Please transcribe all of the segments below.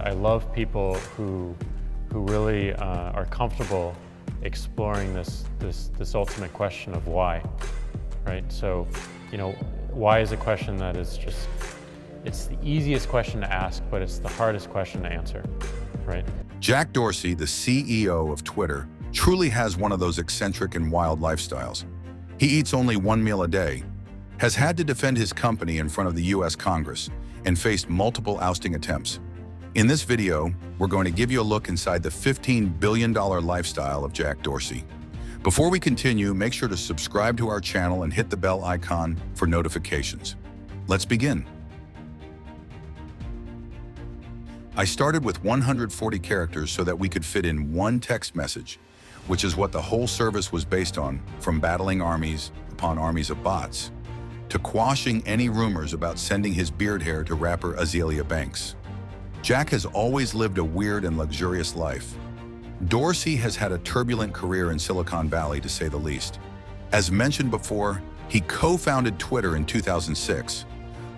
I love people who really are comfortable exploring this ultimate question of why, right? So, why is a question that is just, it's the easiest question to ask, but it's the hardest question to answer, right? Jack Dorsey, the CEO of Twitter, truly has one of those eccentric and wild lifestyles. He eats only one meal a day, has had to defend his company in front of the US Congress, and faced multiple ousting attempts. In this video, we're going to give you a look inside the $15 billion lifestyle of Jack Dorsey. Before we continue, make sure to subscribe to our channel and hit the bell icon for notifications. Let's begin. I started with 140 characters so that we could fit in one text message, which is what the whole service was based on, from battling armies upon armies of bots, to quashing any rumors about sending his beard hair to rapper Azealia Banks. Jack has always lived a weird and luxurious life. Dorsey has had a turbulent career in Silicon Valley, to say the least. As mentioned before, he co-founded Twitter in 2006.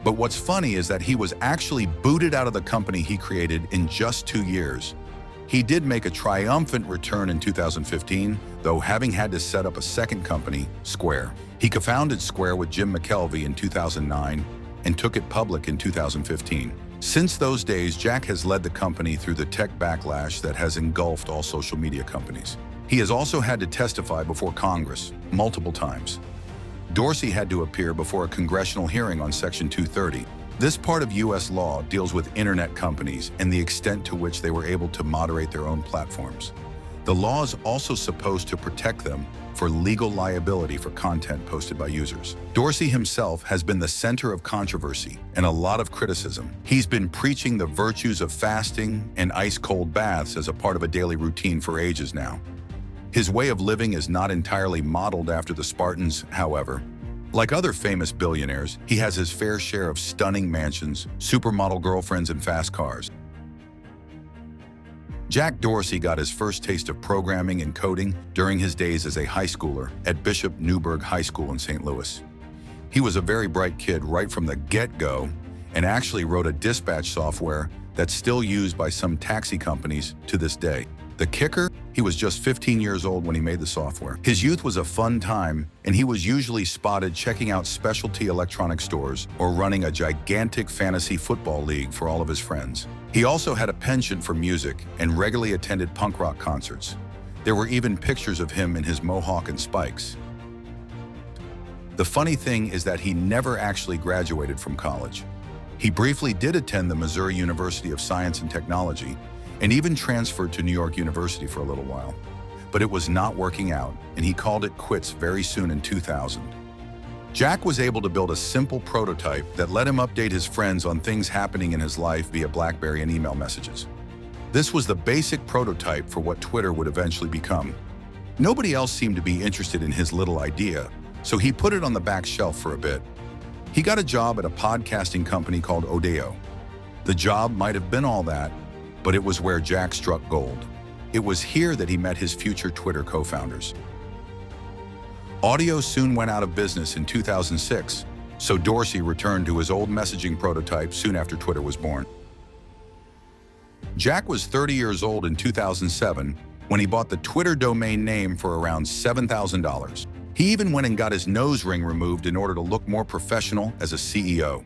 But what's funny is that he was actually booted out of the company he created in just 2 years. He did make a triumphant return in 2015, though having had to set up a second company, Square. He co-founded Square with Jim McKelvey in 2009 and took it public in 2015. Since those days, Jack has led the company through the tech backlash that has engulfed all social media companies. He has also had to testify before Congress multiple times. Dorsey had to appear before a congressional hearing on Section 230. This part of U.S. law deals with internet companies and the extent to which they were able to moderate their own platforms. The law is also supposed to protect them for legal liability for content posted by users. Dorsey himself has been the center of controversy and a lot of criticism. He's been preaching the virtues of fasting and ice-cold baths as a part of a daily routine for ages now. His way of living is not entirely modeled after the Spartans, however. Like other famous billionaires, he has his fair share of stunning mansions, supermodel girlfriends, and fast cars. Jack Dorsey got his first taste of programming and coding during his days as a high schooler at Bishop Newburgh High School in St. Louis. He was a very bright kid right from the get-go and actually wrote a dispatch software that's still used by some taxi companies to this day. The kicker? He was just 15 years old when he made the software. His youth was a fun time, and he was usually spotted checking out specialty electronic stores or running a gigantic fantasy football league for all of his friends. He also had a penchant for music and regularly attended punk rock concerts. There were even pictures of him in his mohawk and spikes. The funny thing is that he never actually graduated from college. He briefly did attend the Missouri University of Science and Technology, and even transferred to New York University for a little while. But it was not working out, and he called it quits very soon in 2000. Jack was able to build a simple prototype that let him update his friends on things happening in his life via BlackBerry and email messages. This was the basic prototype for what Twitter would eventually become. Nobody else seemed to be interested in his little idea, so he put it on the back shelf for a bit. He got a job at a podcasting company called Odeo. The job might have been all that, but it was where Jack struck gold. It was here that he met his future Twitter co-founders. Audio soon went out of business in 2006, so Dorsey returned to his old messaging prototype soon after Twitter was born. Jack was 30 years old in 2007 when he bought the Twitter domain name for around $7,000. He even went and got his nose ring removed in order to look more professional as a CEO.